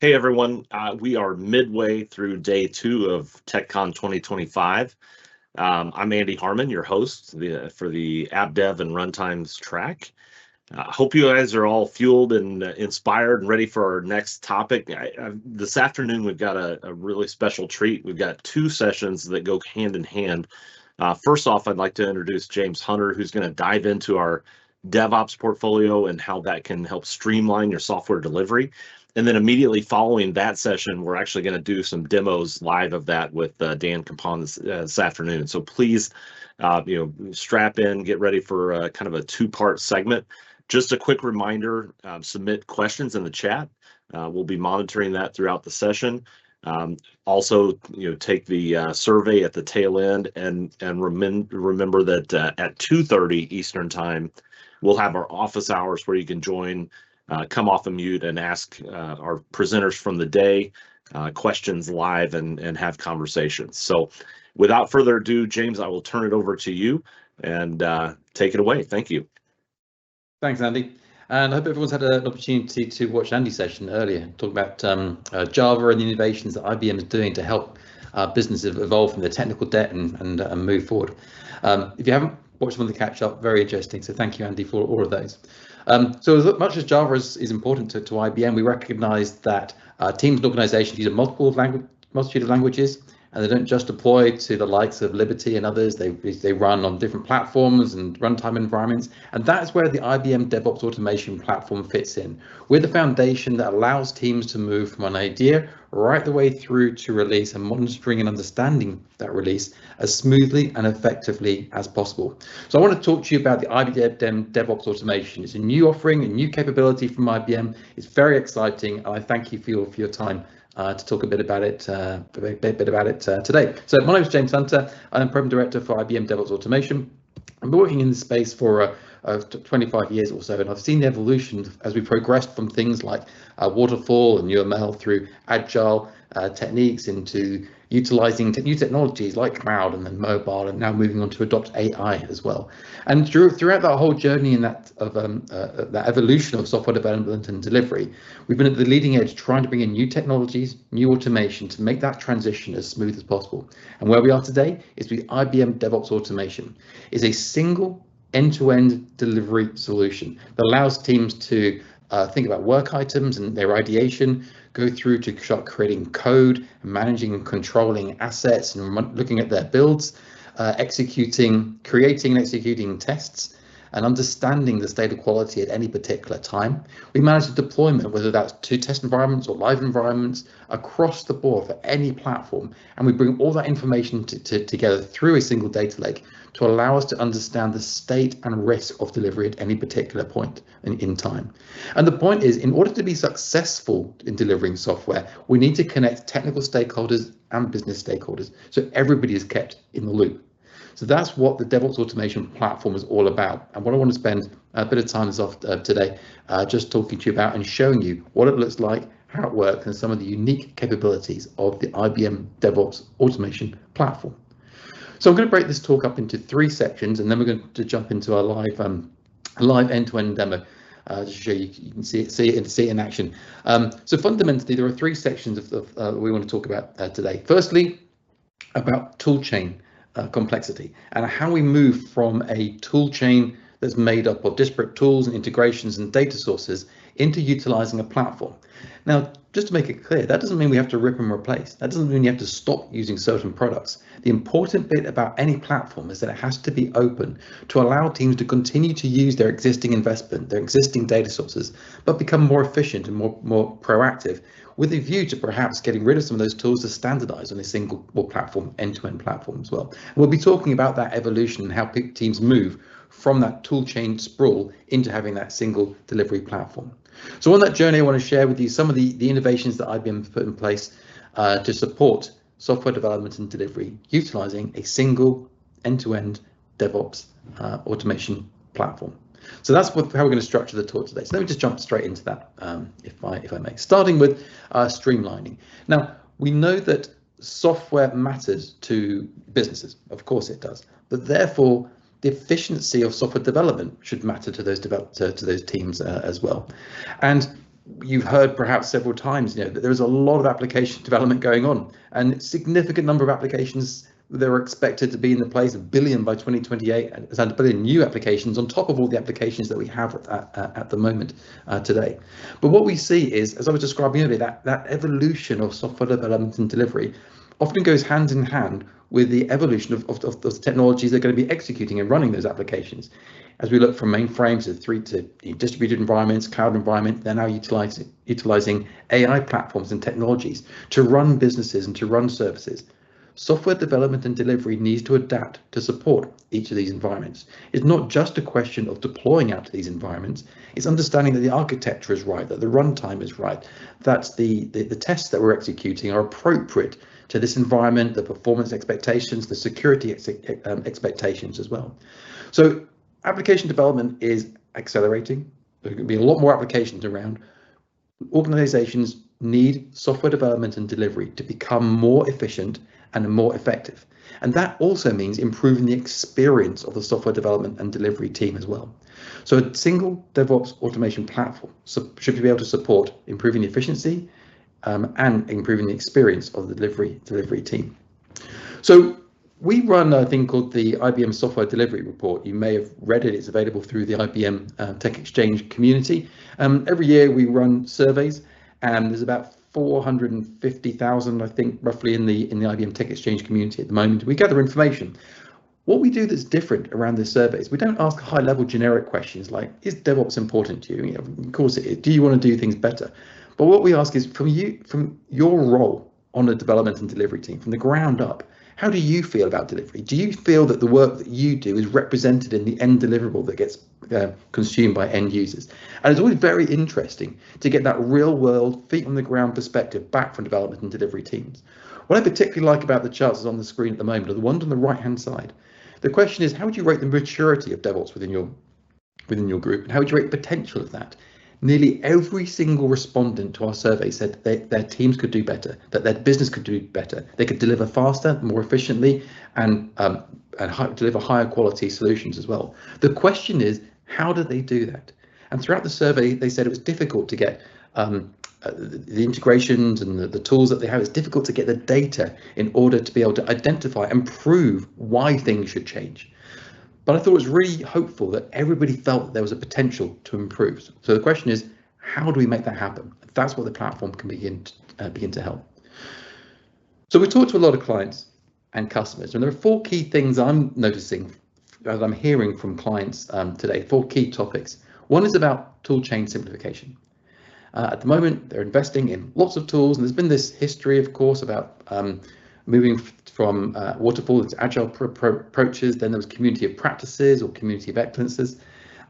Hey everyone, we are midway through day 2 of TechCon 2025. I'm Andy Harmon, your host for the App Dev and Runtimes track. Hope you guys are all fueled and inspired and ready for our next topic. This afternoon, we've got a really special treat. We've got 2 sessions that go hand in hand. First off, I'd like to introduce James Hunter, who's going to dive into our DevOps portfolio and how that can help streamline your software delivery. And then immediately following that session, we're actually going to do some demos live of that with Dan Capon this afternoon. So please, strap in, get ready for kind of a 2-part segment. Just a quick reminder, submit questions in the chat. We'll be monitoring that throughout the session. Also, take the survey at the tail end, and remember that at 2:30 Eastern Time, we'll have our office hours where you can join, come off of mute and ask our presenters from the day questions live and have conversations. So without further ado, James, I will turn it over to you and take it away. Thank you. Thanks, Andy. And I hope everyone's had an opportunity to watch Andy's session earlier, talking about Java and the innovations that IBM is doing to help businesses evolve from their technical debt and move forward. If you haven't watched one of the catch up, very interesting. So thank you, Andy, for all of those. So as much as Java is important to IBM, we recognize that teams and organizations use a multitude of languages, and they don't just deploy to the likes of Liberty and others. They run on different platforms and runtime environments, and that's where the IBM DevOps Automation platform fits in. We're the foundation that allows teams to move from an idea right the way through to release, and monitoring and understanding that release as smoothly and effectively as possible. So I want to talk to you about the IBM DevOps Automation. It's a new offering, a new capability from IBM. It's very exciting, and I thank you for your time to talk a bit about it today. So my name is James Hunter. I'm Program Director for IBM DevOps Automation. I've been working in this space for 25 years or so, and I've seen the evolution as we progressed from things like waterfall and UML through agile techniques into utilizing new technologies like cloud and then mobile, and now moving on to adopt AI as well. And throughout that whole journey and that evolution of software development and delivery, we've been at the leading edge trying to bring in new technologies, new automation to make that transition as smooth as possible. And where we are today is with IBM DevOps Automation. It's a single end-to-end delivery solution that allows teams to think about work items and their ideation, go through to start creating code, managing and controlling assets, and looking at their builds, creating and executing tests, and understanding the state of quality at any particular time. We manage the deployment, whether that's to test environments or live environments, across the board for any platform, and we bring all that information together through a single data lake to allow us to understand the state and risk of delivery at any particular point in time. And the point is, in order to be successful in delivering software, we need to connect technical stakeholders and business stakeholders, so everybody is kept in the loop. So that's what the DevOps Automation platform is all about. And what I want to spend a bit of time today just talking to you about and showing you what it looks like, how it works, and some of the unique capabilities of the IBM DevOps Automation platform. So I'm going to break this talk up into 3 sections, and then we're going to jump into our live end-to-end demo to show you can see it in action. So fundamentally, there are 3 sections that we want to talk about today. Firstly, about toolchain complexity and how we move from a toolchain that's made up of disparate tools and integrations and data sources into utilizing a platform. Now, just to make it clear, that doesn't mean we have to rip and replace. That doesn't mean you have to stop using certain products. The important bit about any platform is that it has to be open to allow teams to continue to use their existing investment, their existing data sources, but become more efficient and more proactive, with a view to perhaps getting rid of some of those tools to standardize on a single platform, end-to-end platform as well. And we'll be talking about that evolution and how teams move from that toolchain sprawl into having that single delivery platform. So on that journey, I want to share with you some of the innovations that IBM has put in place to support software development and delivery, utilizing a single end-to-end DevOps automation platform. So that's how we're going to structure the talk today. So let me just jump straight into that, if I may. Starting with streamlining. Now, we know that software matters to businesses. Of course it does. But therefore, the efficiency of software development should matter to those teams as well. And you've heard perhaps several times, that there is a lot of application development going on, and a significant number of applications that are expected to be in the place of 1 billion by 2028, and 1 billion new applications on top of all the applications that we have at the moment today. But what we see is, as I was describing earlier, that evolution of software development and delivery often goes hand in hand with the evolution of the technologies that are going to be executing and running those applications. As we look from mainframes to distributed environments, cloud environment, they're now utilizing AI platforms and technologies to run businesses and to run services. Software development and delivery needs to adapt to support each of these environments. It's not just a question of deploying out to these environments, it's understanding that the architecture is right, that the runtime is right, that the tests that we're executing are appropriate to this environment, the performance expectations, the security expectations as well. So application development is accelerating. There could be a lot more applications around. Organizations need software development and delivery to become more efficient and more effective. And that also means improving the experience of the software development and delivery team as well. So a single DevOps automation platform should be able to support improving the efficiency and improving the experience of the delivery team. So we run a thing called the IBM Software Delivery Report. You may have read it. It's available through the IBM Tech Exchange community. Every year we run surveys, and there's about 450,000, I think, roughly in the IBM Tech Exchange community at the moment. We gather information. What we do that's different around the surveys, we don't ask high-level generic questions like, is DevOps important to you? Of course it is. Do you want to do things better? But what we ask is, from your role on the development and delivery team, from the ground up, how do you feel about delivery? Do you feel that the work that you do is represented in the end deliverable that gets consumed by end users? And it's always very interesting to get that real world, feet on the ground perspective back from development and delivery teams. What I particularly like about the charts on the screen at the moment are the ones on the right hand side. The question is, how would you rate the maturity of DevOps within your group, and how would you rate the potential of that? Nearly every single respondent to our survey said their teams could do better, that their business could do better. They could deliver faster, more efficiently, and deliver higher quality solutions as well. The question is, how do they do that? And throughout the survey, they said it was difficult to get the integrations and the tools that they have. It's difficult to get the data in order to be able to identify and prove why things should change. But I thought it was really hopeful that everybody felt that there was a potential to improve. So the question is, how do we make that happen? That's what the platform can begin to help. So we talked to a lot of clients and customers, and there are 4 key things I'm noticing as I'm hearing from clients today, 4 key topics. One is about tool chain simplification. At the moment, they're investing in lots of tools, and there's been this history, of course, about moving from waterfall to agile approaches. Then there was community of practices or community of excellences.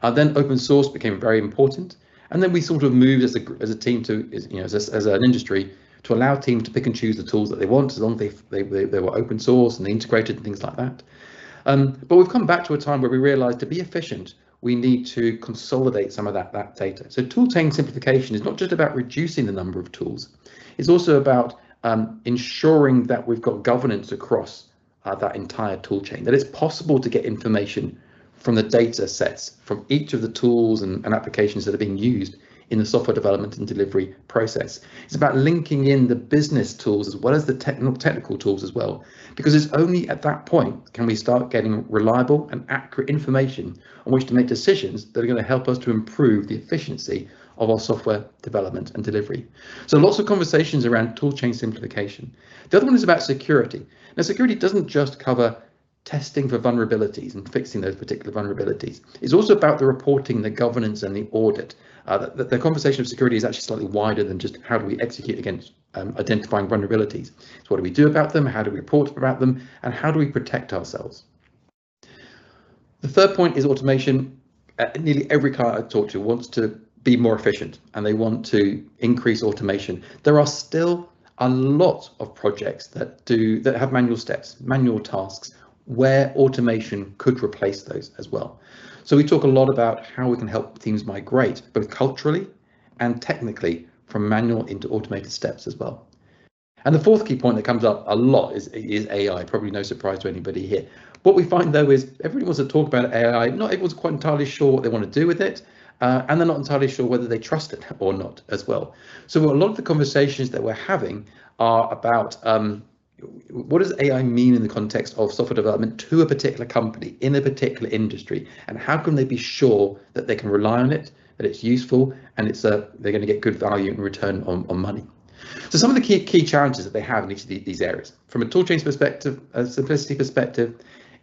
Then open source became very important, and then we sort of moved as a team to, as an industry, to allow teams to pick and choose the tools that they want, as long as they were open source and they integrated and things like that. But we've come back to a time where we realized to be efficient, we need to consolidate some of that data. So tool chain simplification is not just about reducing the number of tools, it's also about ensuring that we've got governance across that entire tool chain, that it's possible to get information from the data sets from each of the tools and applications that are being used in the software development and delivery process. It's about linking in the business tools as well as the technical tools as well, because it's only at that point can we start getting reliable and accurate information on which to make decisions that are going to help us to improve the efficiency of our software development and delivery. So lots of conversations around tool chain simplification. The other one is about security. Now, security doesn't just cover testing for vulnerabilities and fixing those particular vulnerabilities. It's also about the reporting, the governance, and the audit. The conversation of security is actually slightly wider than just how do we execute against identifying vulnerabilities. So what do we do about them? How do we report about them? And how do we protect ourselves? The third point is automation. Nearly every client I talk to wants to be more efficient, and they want to increase automation. There are still a lot of projects that have manual steps, manual tasks, where automation could replace those as well. So we talk a lot about how we can help teams migrate, both culturally and technically, from manual into automated steps as well. And the fourth key point that comes up a lot is AI, probably no surprise to anybody here. What we find though is everybody wants to talk about AI, not everyone's quite entirely sure what they want to do with it. and they're not entirely sure whether they trust it or not as well. So a lot of the conversations that we're having are about what does AI mean in the context of software development to a particular company in a particular industry, and how can they be sure that they can rely on it, that it's useful, and they're going to get good value in return on money. So some of the key challenges that they have in each of these areas, from a toolchains perspective, a simplicity perspective,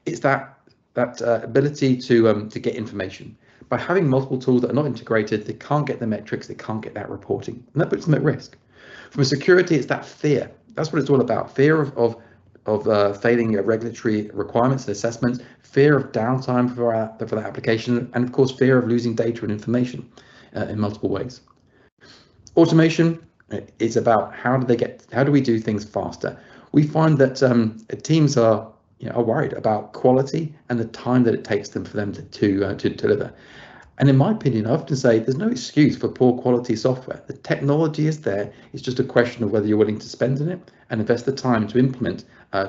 it's that ability to get information. By having multiple tools that are not integrated, they can't get the metrics, they can't get that reporting, and that puts them at risk. From a security, it's that fear. That's what it's all about. Fear of failing regulatory requirements and assessments, fear of downtime for that application, and of course, fear of losing data and information in multiple ways. Automation is about how do we do things faster. We find that teams are worried about quality and the time that it takes them for them to deliver. And in my opinion, I often say there's no excuse for poor quality software. The technology is there. It's just a question of whether you're willing to spend on it and invest the time to implement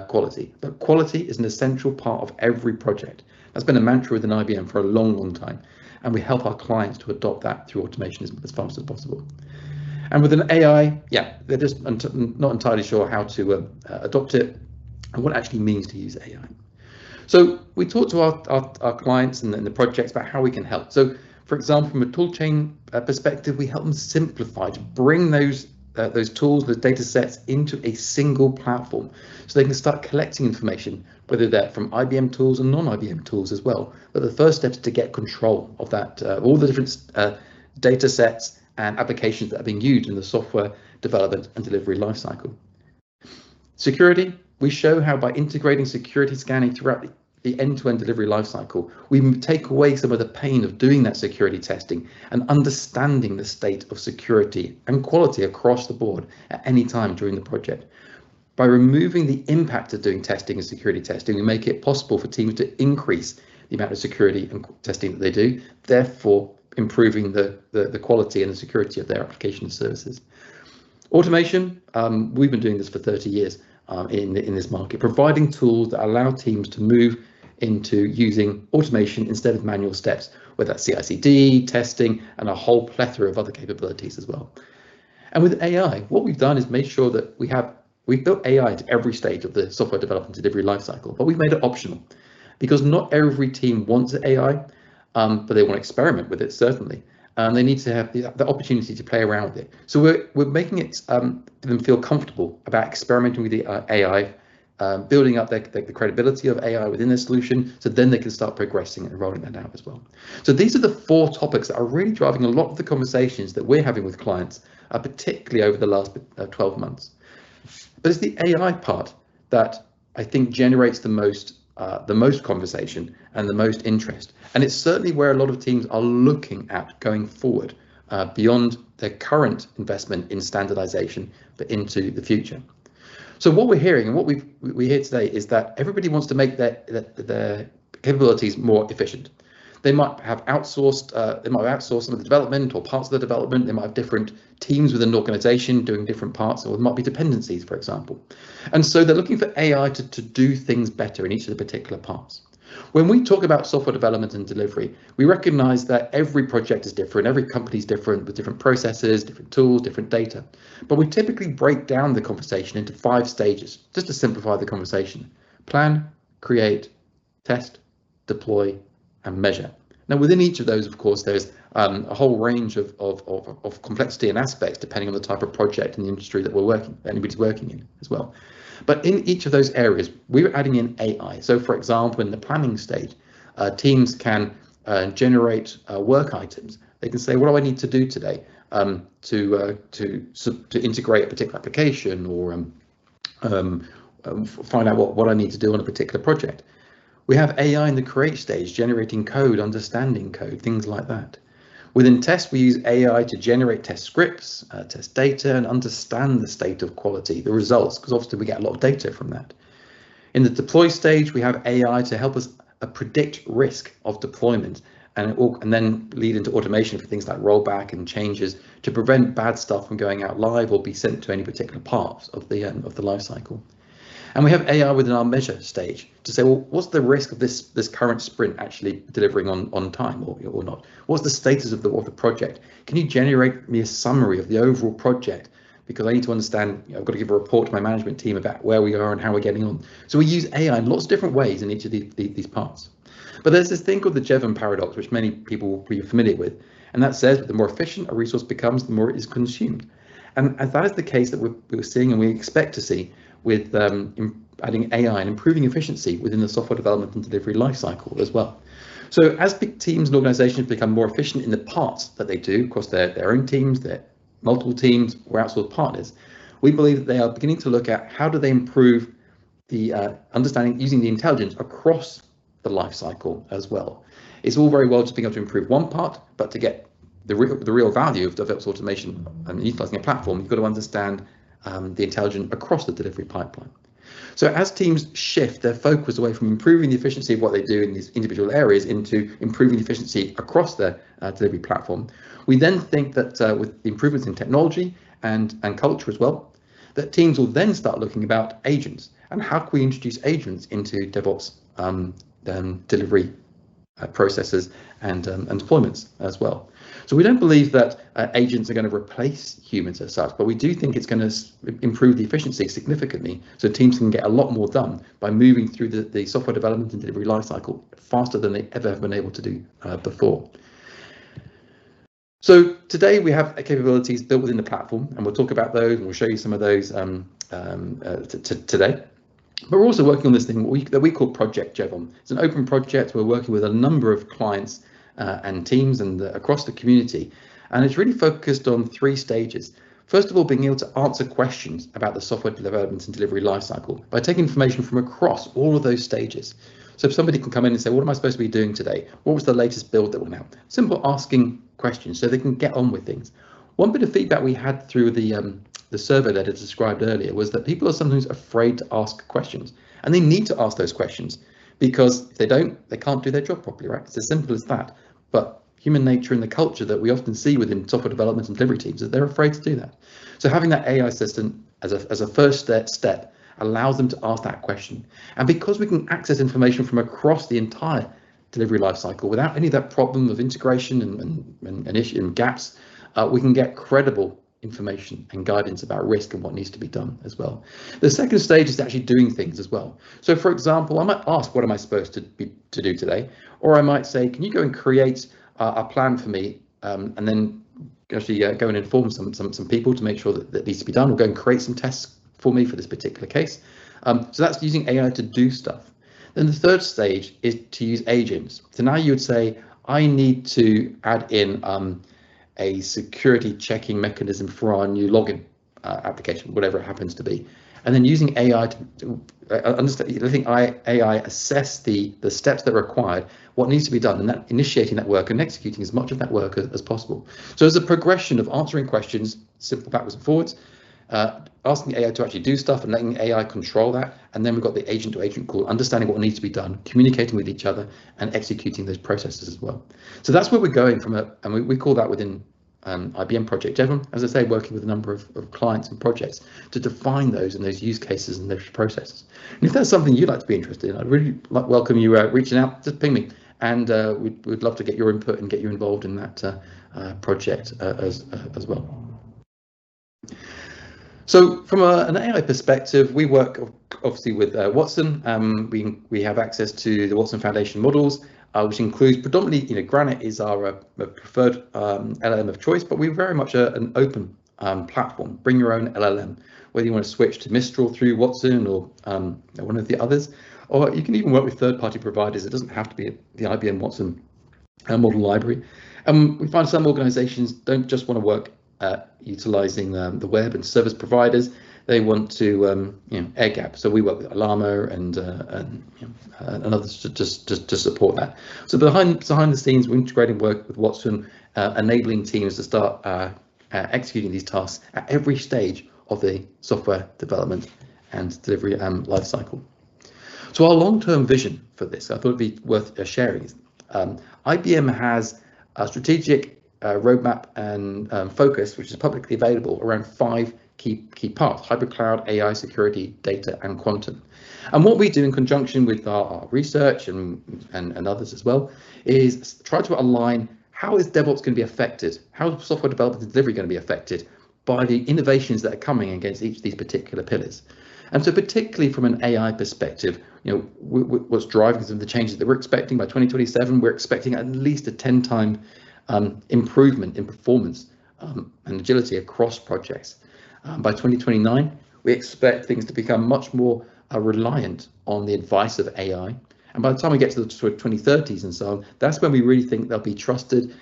quality. But quality is an essential part of every project. That's been a mantra within IBM for a long, long time. And we help our clients to adopt that through automation as fast as possible. And with an AI, they're just not entirely sure how to adopt it and what it actually means to use AI. So we talk to our clients and the projects about how we can help. So, for example, from a toolchain perspective, we help them simplify to bring those tools, those data sets into a single platform, so they can start collecting information, whether they're from IBM tools and non-IBM tools as well. But the first step is to get control of that, all the different data sets and applications that are being used in the software development and delivery lifecycle. Security. We show how by integrating security scanning throughout the end-to-end delivery lifecycle, we take away some of the pain of doing that security testing and understanding the state of security and quality across the board at any time during the project. By removing the impact of doing testing and security testing, we make it possible for teams to increase the amount of security and testing that they do, therefore improving the quality and the security of their application and services. Automation, we've been doing this for 30 years. In this market, providing tools that allow teams to move into using automation instead of manual steps, whether that's CI/CD, testing, and a whole plethora of other capabilities as well. And with AI, what we've done is made sure that we've built AI into every stage of the software development delivery lifecycle, but we've made it optional because not every team wants AI, but they want to experiment with it, certainly. They need to have the opportunity to play around with it. So we're making it them feel comfortable about experimenting with the AI, building up the credibility of AI within their solution, so then they can start progressing and rolling that out as well. So these are the 4 topics that are really driving a lot of the conversations that we're having with clients, particularly over the last 12 months. But it's the AI part that I think generates the most conversation and the most interest, and it's certainly where a lot of teams are looking at going forward beyond their current investment in standardization, but into the future. So what we're hearing and what we hear today is that everybody wants to make their capabilities more efficient. They might have outsourced some of the development or parts of the development. They might have different teams within an organization doing different parts, or there might be dependencies, for example. And so they're looking for AI to do things better in each of the particular parts. When we talk about software development and delivery, we recognize that every project is different, every company is different with different processes, different tools, different data. But we typically break down the conversation into 5 stages, just to simplify the conversation: plan, create, test, deploy, and measure. Now, within each of those, of course, there's a whole range of complexity and aspects depending on the type of project and the industry that anybody's working in as well. But in each of those areas, we're adding in AI. So, for example, in the planning stage, teams can generate work items. They can say, what do I need to do today to integrate a particular application, or find out what I need to do on a particular project. We have AI in the create stage, generating code, understanding code, things like that. Within test, we use AI to generate test scripts, test data, and understand the state of quality, the results, because obviously we get a lot of data from that. In the deploy stage, we have AI to help us predict risk of deployment, and then lead into automation for things like rollback and changes to prevent bad stuff from going out live or be sent to any particular parts of the life cycle. And we have AI within our measure stage to say, well, what's the risk of this current sprint actually delivering on time or not? What's the status of the project? Can you generate me a summary of the overall project? Because I need to understand, I've got to give a report to my management team about where we are and how we're getting on. So we use AI in lots of different ways in each of these parts. But there's this thing called the Jevon paradox, which many people will be familiar with. And that says that the more efficient a resource becomes, the more it is consumed. And that is the case that we're seeing and we expect to see with adding AI and improving efficiency within the software development and delivery lifecycle as well. So as big teams and organizations become more efficient in the parts that they do across their own teams, their multiple teams or outsourced partners, we believe that they are beginning to look at how do they improve the understanding using the intelligence across the lifecycle as well. It's all very well just being able to improve one part, but to get the real value of DevOps automation and utilizing a platform, you've got to understand the intelligence across the delivery pipeline. So as teams shift their focus away from improving the efficiency of what they do in these individual areas into improving the efficiency across their delivery platform, we then think that with the improvements in technology and culture as well, that teams will then start looking about agents and how can we introduce agents into DevOps delivery processes and deployments as well. So we don't believe that agents are going to replace humans as such, but we do think it's going to improve the efficiency significantly so teams can get a lot more done by moving through the software development and delivery lifecycle faster than they ever have been able to do before. So today we have capabilities built within the platform, and we'll talk about those and we'll show you some of those today. But we're also working on this thing that we call Project Jevon. It's an open project. We're working with a number of clients and teams and across the community, and it's really focused on 3 stages. First of all, being able to answer questions about the software development and delivery lifecycle by taking information from across all of those stages. So if somebody can come in and say, what am I supposed to be doing today? What was the latest build that went out? Simple asking questions so they can get on with things. One bit of feedback we had through the survey that I described earlier was that people are sometimes afraid to ask questions, and they need to ask those questions because if they don't, they can't do their job properly, right? It's as simple as that. But human nature and the culture that we often see within software development and delivery teams is they're afraid to do that. So having that AI assistant as a first step allows them to ask that question. And because we can access information from across the entire delivery lifecycle without any of that problem of integration and gaps, we can get credible information and guidance about risk and what needs to be done as well. The second stage is actually doing things as well. So for example, I might ask, what am I supposed to do today? Or I might say, can you go and create a plan for me and then actually go and inform some people to make sure that needs to be done, or go and create some tests for me for this particular case. So that's using AI to do stuff. Then the third stage is to use agents. So now you would say, I need to add in a security checking mechanism for our new login application, whatever it happens to be. And then using AI to understand, letting AI assess the steps that are required, what needs to be done, and that initiating that work and executing as much of that work as possible. So there's a progression of answering questions, simple backwards and forwards, asking AI to actually do stuff and letting AI control that. And then we've got the agent to agent call, understanding what needs to be done, communicating with each other and executing those processes as well. So that's where we're going from, and we call that within IBM Project Jevon, as I say, working with a number of clients and projects to define those and those use cases and those processes. And if that's something you'd like to be interested in, I'd really welcome you reaching out, just ping me, and we'd love to get your input and get you involved in that project as well. So from an AI perspective, we work obviously with Watson. We have access to the Watson Foundation models, which includes predominantly, Granite is our preferred LLM of choice, but we're very much an open platform. Bring your own LLM, whether you want to switch to Mistral through Watson or one of the others, or you can even work with third-party providers. It doesn't have to be the IBM Watson model library. We find some organizations don't just want to work utilizing the web and service providers. They want to air gap. So we work with Alamo and others to support that. So behind the scenes, we're integrating work with Watson, enabling teams to start executing these tasks at every stage of the software development and delivery lifecycle. So our long-term vision for this, I thought it'd be worth sharing. IBM has a strategic roadmap and focus, which is publicly available, around 5 key parts: hybrid cloud, AI, security, data, and quantum. And what we do in conjunction with our research and others as well is try to align how is DevOps going to be affected, how is software development and delivery going to be affected by the innovations that are coming against each of these particular pillars. And so particularly from an AI perspective, what's driving some of the changes that we're expecting by 2027, we're expecting at least a 10-time improvement in performance and agility across projects. By 2029, we expect things to become much more reliant on the advice of AI. And by the time we get to the sort of 2030s and so on, that's when we really think there'll be trusted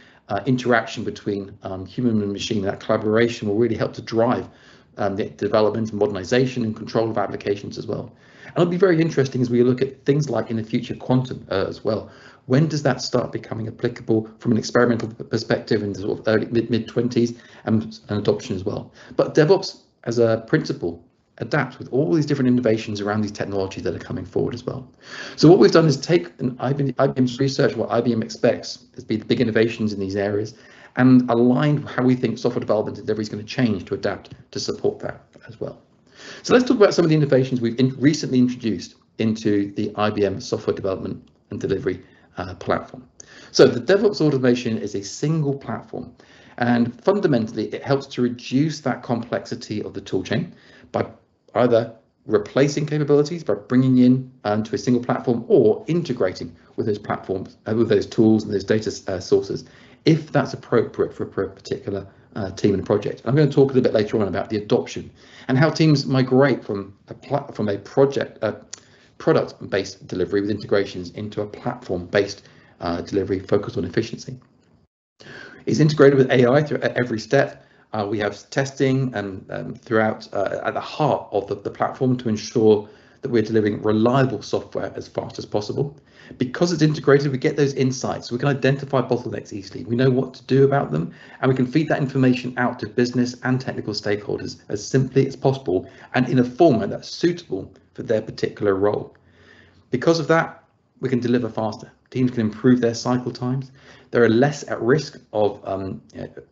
interaction between human and machine. That collaboration will really help to drive the development and modernization and control of applications as well. And it'll be very interesting as we look at things like in the future quantum as well. When does that start becoming applicable from an experimental perspective in the sort of early mid-20s and adoption as well? But DevOps as a principle adapts with all these different innovations around these technologies that are coming forward as well. So what we've done is take IBM's research, what IBM expects to be the big innovations in these areas, and aligned how we think software development and delivery is going to change to adapt to support that as well. So let's talk about some of the innovations we've recently introduced into the IBM software development and delivery platform. So the DevOps automation is a single platform, and fundamentally it helps to reduce that complexity of the toolchain by either replacing capabilities by bringing in to a single platform or integrating with those platforms, with those tools and those data sources, if that's appropriate for a particular team and project. I'm going to talk a little bit later on about the adoption and how teams migrate from a product-based delivery with integrations into a platform-based delivery focused on efficiency. It's integrated with AI through every step. We have testing and throughout at the heart of the platform to ensure that we're delivering reliable software as fast as possible. Because it's integrated, we get those insights. We can identify bottlenecks easily. We know what to do about them, and we can feed that information out to business and technical stakeholders as simply as possible and in a format that's suitable for their particular role. Because of that, we can deliver faster. Teams can improve their cycle times. They're less at risk of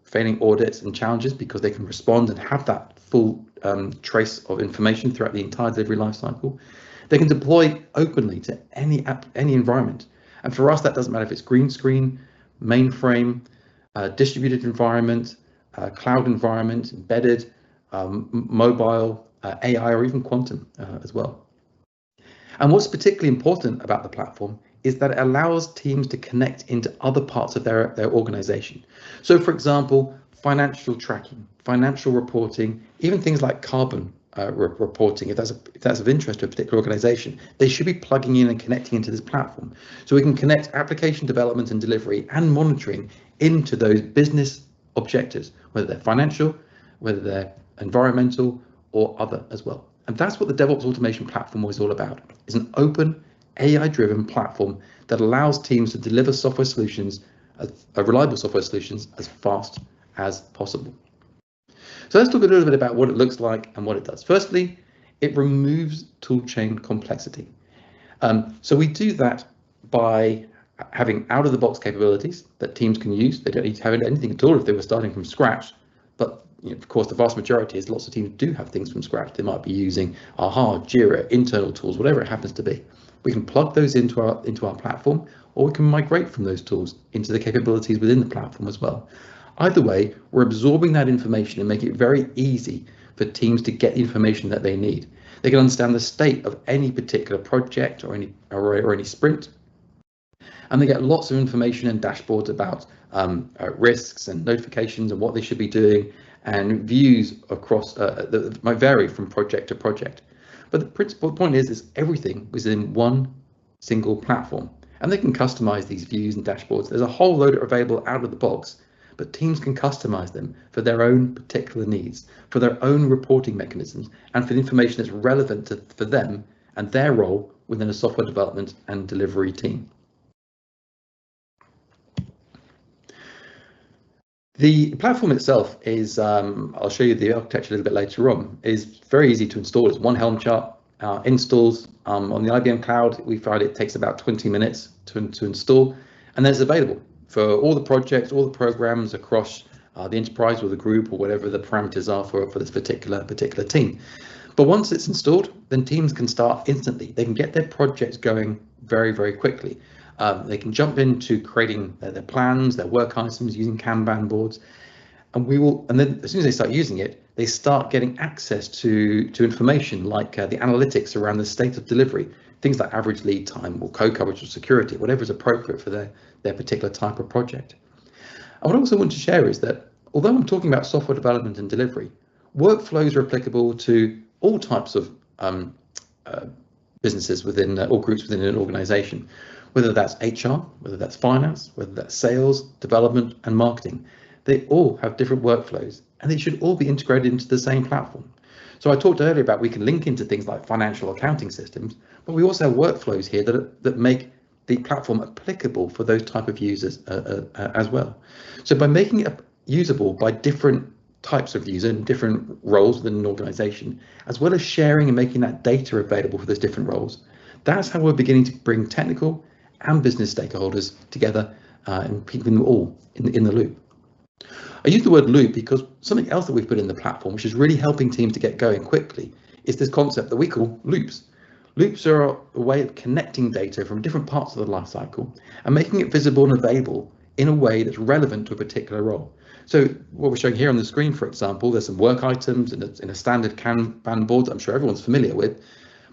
failing audits and challenges because they can respond and have that full trace of information throughout the entire delivery lifecycle. They can deploy openly to any environment. And for us, that doesn't matter if it's green screen, mainframe, distributed environment, cloud environment, embedded, mobile, AI, or even quantum as well. And what's particularly important about the platform is that it allows teams to connect into other parts of their organization. So for example, financial tracking, financial reporting, even things like carbon reporting, if that's of interest to a particular organization, they should be plugging in and connecting into this platform. So we can connect application development and delivery and monitoring into those business objectives, whether they're financial, whether they're environmental or other as well. And that's what the DevOps automation platform is all about. It's an open, AI-driven platform that allows teams to deliver software solutions, reliable software solutions, as fast as possible. So let's talk a little bit about what it looks like and what it does. Firstly, it removes toolchain complexity. So we do that by having out-of-the-box capabilities that teams can use. They don't need to have anything at all if they were starting from scratch. But of course, the vast majority is lots of teams do have things from scratch. They might be using AHA, Jira, internal tools, whatever it happens to be. We can plug those into our platform, or we can migrate from those tools into the capabilities within the platform as well. Either way, we're absorbing that information and making it very easy for teams to get the information that they need. They can understand the state of any particular project or any sprint, and they get lots of information and dashboards about risks and notifications and what they should be doing, and views across that might vary from project to project. But the principal point is everything was in one single platform, and they can customize these views and dashboards. There's a whole load available out of the box, but teams can customize them for their own particular needs, for their own reporting mechanisms, and for the information that's relevant for them and their role within a software development and delivery team. The platform itself is, I'll show you the architecture a little bit later on, is very easy to install. It's one Helm chart, installs on the IBM cloud. We find it takes about 20 minutes to install, and then it's available for all the projects, all the programs across the enterprise or the group or whatever the parameters are for this particular team. But once it's installed, then teams can start instantly. They can get their projects going very, very quickly. They can jump into creating their plans, their work items using Kanban boards, and then as soon as they start using it, they start getting access to information like the analytics around the state of delivery, things like average lead time or code coverage or security, whatever is appropriate for their particular type of project. And what I also want to share is that although I'm talking about software development and delivery, workflows are applicable to all types of businesses within or groups within an organization, whether that's HR, whether that's finance, whether that's sales, development, and marketing. They all have different workflows, and they should all be integrated into the same platform. So I talked earlier about we can link into things like financial accounting systems, but we also have workflows here that make the platform applicable for those type of users as well. So by making it usable by different types of user and different roles within an organization, as well as sharing and making that data available for those different roles, that's how we're beginning to bring technical and business stakeholders together and keeping them all in the loop. I use the word loop because something else that we've put in the platform, which is really helping teams to get going quickly, is this concept that we call loops. Loops are a way of connecting data from different parts of the life cycle and making it visible and available in a way that's relevant to a particular role. So what we're showing here on the screen, for example, there's some work items in a standard Kanban board that I'm sure everyone's familiar with.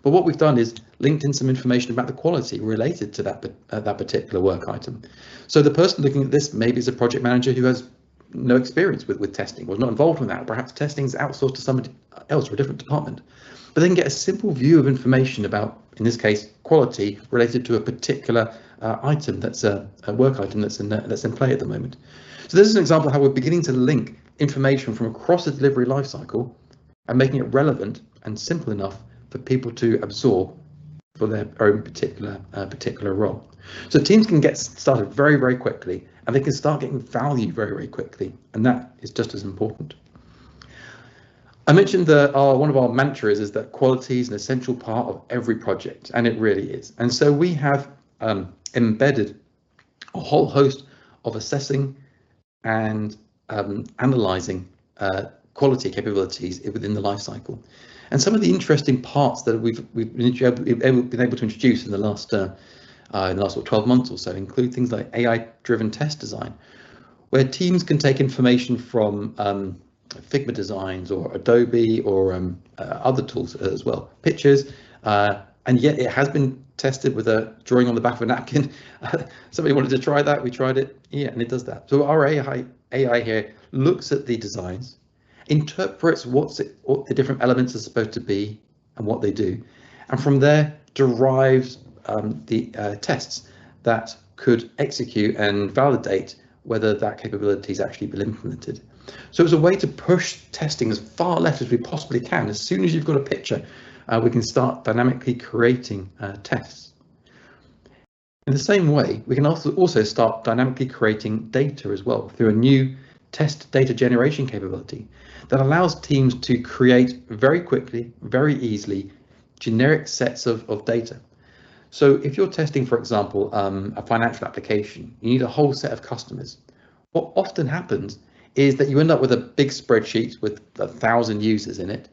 But what we've done is linked in some information about the quality related to that particular work item. So the person looking at this maybe is a project manager who has no experience with testing, was not involved in that. Perhaps testing is outsourced to somebody else or a different department. But they can get a simple view of information about, in this case, quality related to a particular item that's a work item that's in play at the moment. So this is an example of how we're beginning to link information from across the delivery lifecycle and making it relevant and simple enough for people to absorb for their own particular role. So teams can get started very, very quickly, and they can start getting value very, very quickly, and that is just as important. I mentioned that one of our mantras is that quality is an essential part of every project, and it really is. And so we have embedded a whole host of assessing and analyzing quality capabilities within the lifecycle. And some of the interesting parts that we've been able to introduce in the last 12 months or so include things like AI-driven test design, where teams can take information from Figma designs or Adobe or other tools as well, pictures, and yet it has been tested with a drawing on the back of a napkin. Somebody wanted to try that, we tried it, yeah, and it does that. So our AI here looks at the designs, interprets what the different elements are supposed to be and what they do, and from there derives the tests that could execute and validate whether that capability has actually been implemented. So it's a way to push testing as far left as we possibly can. As soon as you've got a picture, we can start dynamically creating tests. In the same way, we can also start dynamically creating data as well through a new test data generation capability that allows teams to create very quickly, very easily, generic sets of data. So if you're testing, for example, a financial application, you need a whole set of customers. What often happens is that you end up with a big spreadsheet with 1,000 users in it.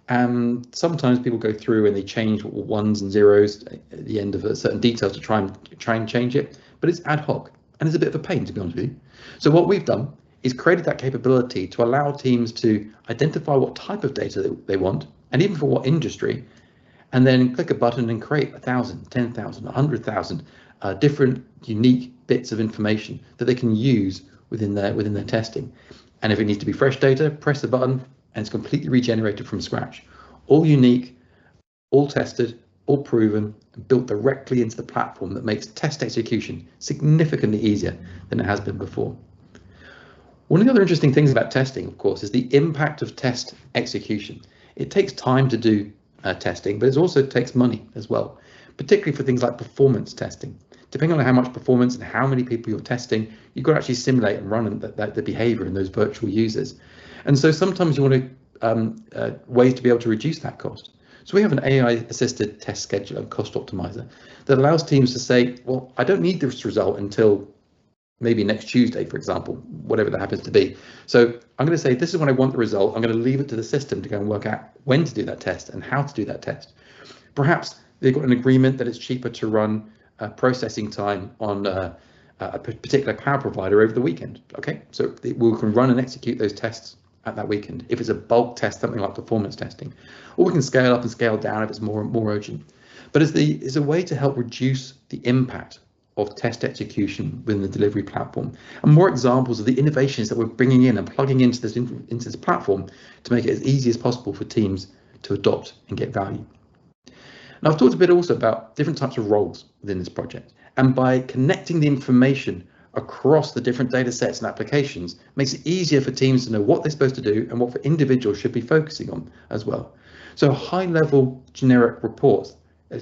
And sometimes people go through and they change ones and zeros at the end of a certain details to try and change it, but it's ad hoc and it's a bit of a pain, to be honest with you. So what we've done is created that capability to allow teams to identify what type of data they want, and even for what industry, and then click a button and create 1,000, 10,000, 100,000 different unique bits of information that they can use within their testing. And if it needs to be fresh data, press the button and it's completely regenerated from scratch. All unique, all tested, all proven, and built directly into the platform that makes test execution significantly easier than it has been before. One of the other interesting things about testing, of course, is the impact of test execution. It takes time to do testing, but it also takes money as well, particularly for things like performance testing. Depending on how much performance and how many people you're testing, you've got to actually simulate and run the behavior in those virtual users. And so sometimes you want ways to be able to reduce that cost. So we have an AI-assisted test scheduler and cost optimizer that allows teams to say, well, I don't need this result until maybe next Tuesday, for example, whatever that happens to be. So I'm going to say, this is when I want the result. I'm going to leave it to the system to go and work out when to do that test and how to do that test. Perhaps they've got an agreement that it's cheaper to run processing time on a particular cloud provider over the weekend. Okay, so we can run and execute those tests at that weekend. If it's a bulk test, something like performance testing, or we can scale up and scale down if it's more urgent. But it's a way to help reduce the impact of test execution within the delivery platform, and more examples of the innovations that we're bringing in and plugging into this platform to make it as easy as possible for teams to adopt and get value. Now, I've talked a bit also about different types of roles within this project, and by connecting the information across the different data sets and applications makes it easier for teams to know what they're supposed to do and what individuals should be focusing on as well. So high-level generic reports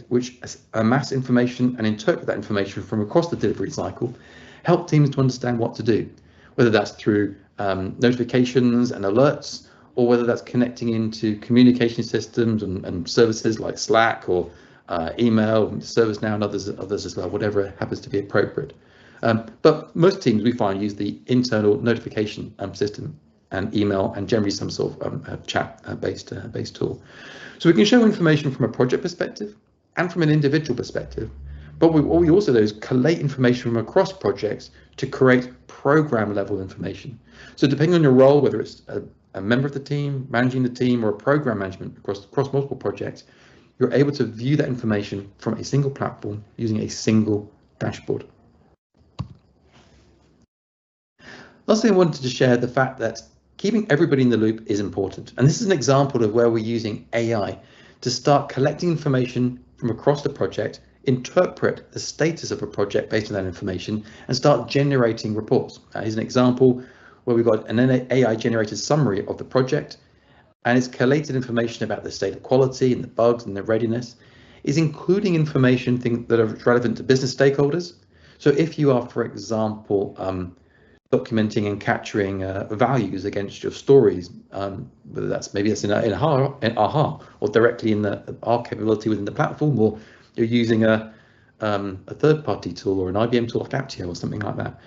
which amass information and interpret that information from across the delivery cycle help teams to understand what to do, whether that's through notifications and alerts, or whether that's connecting into communication systems and services like Slack or email, ServiceNow, and others as well, whatever happens to be appropriate. But most teams we find use the internal notification system and email, and generally some sort of chat-based tool. So we can show information from a project perspective and from an individual perspective. But what we also do is collate information from across projects to create program level information. So depending on your role, whether it's a member of the team, managing the team, or a program management across multiple projects, you're able to view that information from a single platform using a single dashboard. Lastly, I wanted to share the fact that keeping everybody in the loop is important. And this is an example of where we're using AI to start collecting information from across the project, interpret the status of a project based on that information, and start generating reports. Here's an example where we've got an AI generated summary of the project, and it's collated information about the state of quality and the bugs and the readiness. It's including information that are relevant to business stakeholders. So if you are, for example, documenting and capturing values against your stories, whether that's in AHA or directly in our capability within the platform, or you're using a third-party tool or an IBM tool like Apptio or something like that.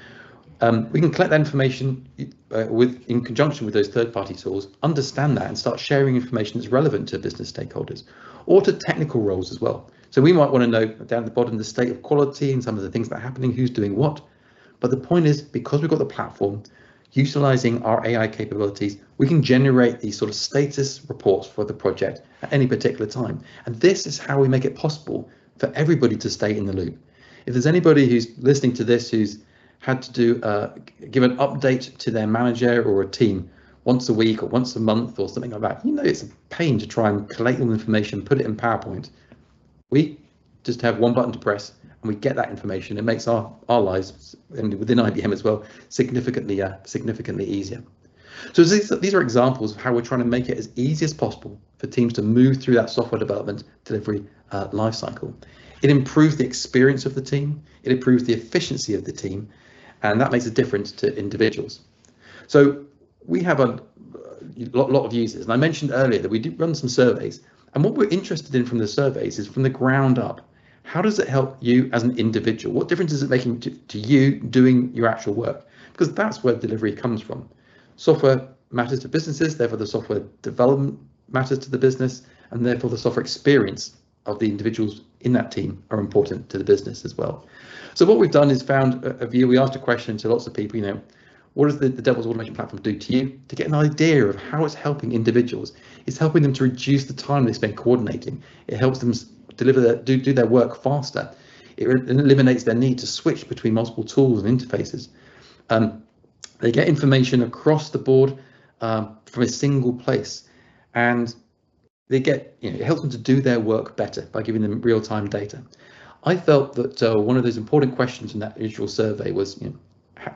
We can collect that information in conjunction with those third-party tools, understand that, and start sharing information that's relevant to business stakeholders or to technical roles as well. So we might want to know down at the bottom the state of quality and some of the things that are happening, who's doing what. But the point is, because we've got the platform, utilizing our AI capabilities, we can generate these sort of status reports for the project at any particular time. And this is how we make it possible for everybody to stay in the loop. If there's anybody who's listening to this who's had to give an update to their manager or a team once a week or once a month or something like that, it's a pain to try and collate all the information, put it in PowerPoint. We just have one button to press, and we get that information. It makes our lives, and within IBM as well, significantly easier. So these are examples of how we're trying to make it as easy as possible for teams to move through that software development delivery lifecycle. It improves the experience of the team, it improves the efficiency of the team, and that makes a difference to individuals. So we have a lot of users, and I mentioned earlier that we do run some surveys, and what we're interested in from the surveys is from the ground up. How does it help you as an individual? What difference is it making to you doing your actual work? Because that's where delivery comes from. Software matters to businesses, therefore the software development matters to the business, and therefore the software experience of the individuals in that team are important to the business as well. So what we've done is found a view. We asked a question to lots of people, what does the DevOps Automation platform do to you? To get an idea of how it's helping individuals. It's helping them to reduce the time they spend coordinating. It helps them do their work faster. It eliminates their need to switch between multiple tools and interfaces. They get information across the board from a single place, and they get, it helps them to do their work better by giving them real-time data. I felt that one of those important questions in that initial survey was,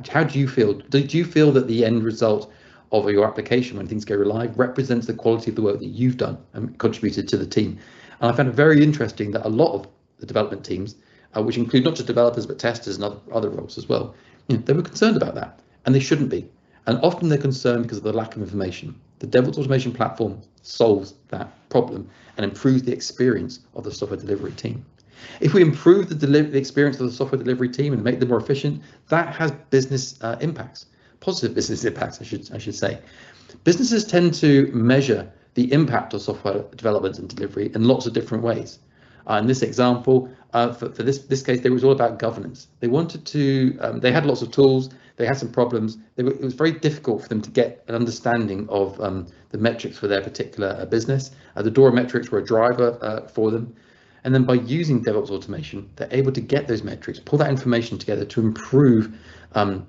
how do you feel? Did you feel that the end result of your application when things go live represents the quality of the work that you've done and contributed to the team? And I found it very interesting that a lot of the development teams, which include not just developers but testers and other roles as well, they were concerned about that, and they shouldn't be. And often they're concerned because of the lack of information. The DevOps Automation platform solves that problem and improves the experience of the software delivery team. If we improve the experience of the software delivery team and make them more efficient, that has business impacts, positive business impacts, I should say. Businesses tend to measure the impact of software development and delivery in lots of different ways. In this example, for this case, it was all about governance. They wanted to, they had lots of tools, they had some problems. It was very difficult for them to get an understanding of the metrics for their particular business. The DORA metrics were a driver for them. And then by using DevOps automation, they're able to get those metrics, pull that information together to improve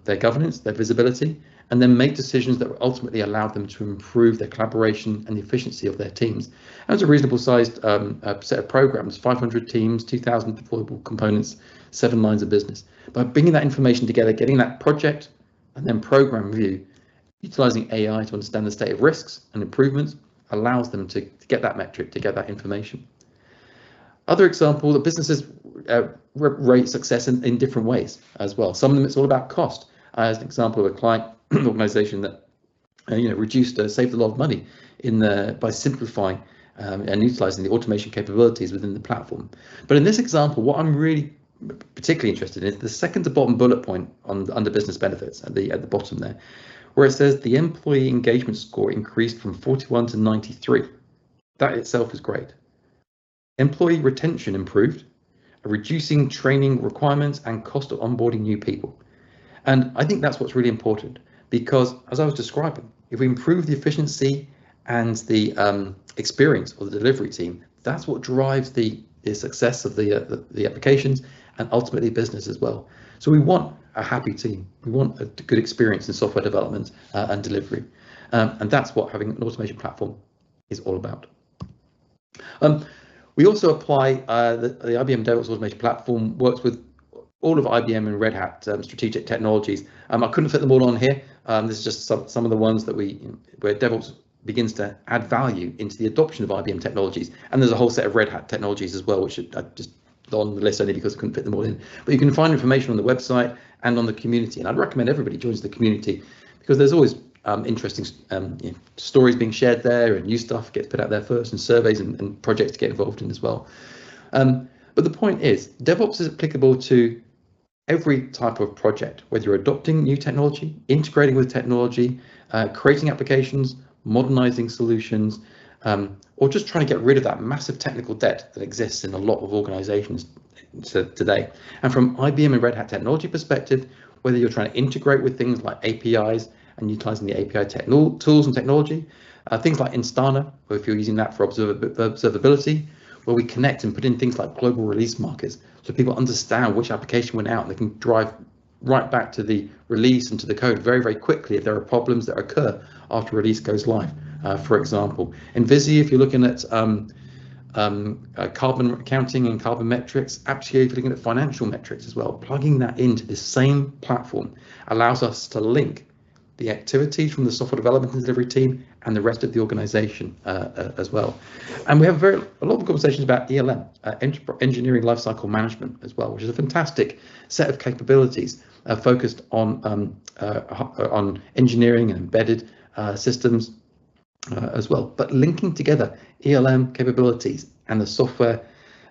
their governance, their visibility, and then make decisions that will ultimately allow them to improve their collaboration and the efficiency of their teams. And it's a reasonable sized set of programs, 500 teams, 2,000 deployable components, 7 lines of business. By bringing that information together, getting that project and then program view, utilizing AI to understand the state of risks and improvements, allows them to get that metric, to get that information. Other example, the businesses rate success in different ways as well. Some of them it's all about cost. As an example of a client organization that saved a lot of money by simplifying and utilizing the automation capabilities within the platform. But in this example, what I'm really particularly interested in is the second to bottom bullet point under business benefits at the bottom there, where it says the employee engagement score increased from 41 to 93. That itself is great. Employee retention improved, reducing training requirements and cost of onboarding new people. And I think that's what's really important, because as I was describing, if we improve the efficiency and the experience of the delivery team, that's what drives the success of the applications and ultimately business as well. So we want a happy team. We want a good experience in software development and delivery. And that's what having an automation platform is all about. We also apply the IBM DevOps Automation platform works with all of IBM and RedHat strategic technologies. I couldn't fit them all on here. This is just some of the ones that where DevOps begins to add value into the adoption of IBM technologies. And there's a whole set of Red Hat technologies as well, which I just on the list only because I couldn't fit them all in. But you can find information on the website and on the community. And I'd recommend everybody joins the community because there's always interesting stories being shared there, and new stuff gets put out there first, and surveys and projects to get involved in as well. But the point is, DevOps is applicable to every type of project, whether you're adopting new technology, integrating with technology, creating applications, modernizing solutions, or just trying to get rid of that massive technical debt that exists in a lot of organizations today. And from IBM and Red Hat technology perspective, whether you're trying to integrate with things like APIs and utilizing the API tools and technology, things like Instana, or if you're using that for observability, where we connect and put in things like global release markers so people understand which application went out, and they can drive right back to the release and to the code very, very quickly if there are problems that occur after release goes live. For example, in Visi, if you're looking at carbon accounting and carbon metrics, Apptio, if you're looking at financial metrics as well, plugging that into the same platform allows us to link the activities from the software development and delivery team and the rest of the organization as well. And we have a lot of conversations about ELM, engineering lifecycle management as well, which is a fantastic set of capabilities focused on engineering and embedded systems as well. But linking together ELM capabilities and the software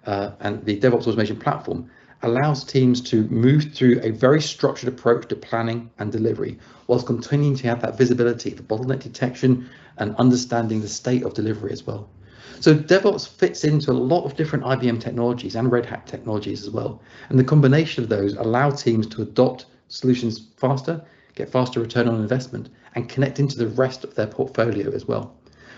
and the DevOps automation platform allows teams to move through a very structured approach to planning and delivery, whilst continuing to have that visibility for bottleneck detection and understanding the state of delivery as well. So DevOps fits into a lot of different IBM technologies and Red Hat technologies as well. And the combination of those allow teams to adopt solutions faster, get faster return on investment, and connect into the rest of their portfolio as well.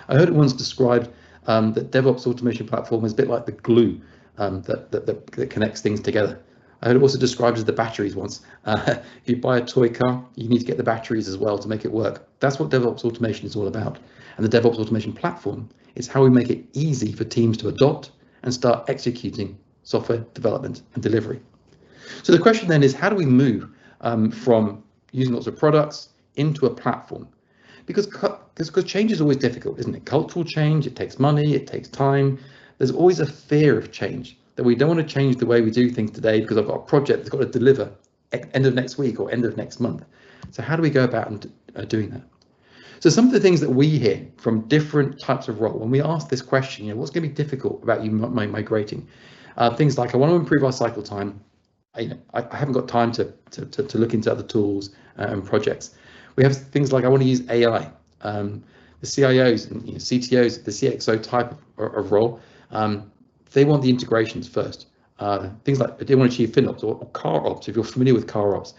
I heard it once described that DevOps automation platform is a bit like the glue that connects things together. I heard it also described as the batteries once. If you buy a toy car, you need to get the batteries as well to make it work. That's what DevOps automation is all about. And the DevOps automation platform is how we make it easy for teams to adopt and start executing software development and delivery. So the question then is, how do we move from using lots of products into a platform? Because change is always difficult, isn't it? Cultural change, it takes money, it takes time. There's always a fear of change, that we don't want to change the way we do things today because I've got a project that's got to deliver end of next week or end of next month. So how do we go about doing that? So some of the things that we hear from different types of role, when we ask this question, what's going to be difficult about you migrating? Things like, I want to improve our cycle time. I haven't got time to look into other tools and projects. We have things like, I want to use AI. The CIOs and CTOs, the CXO type of role, they want the integrations first. Things like they want to achieve FinOps or car ops. If you're familiar with car ops,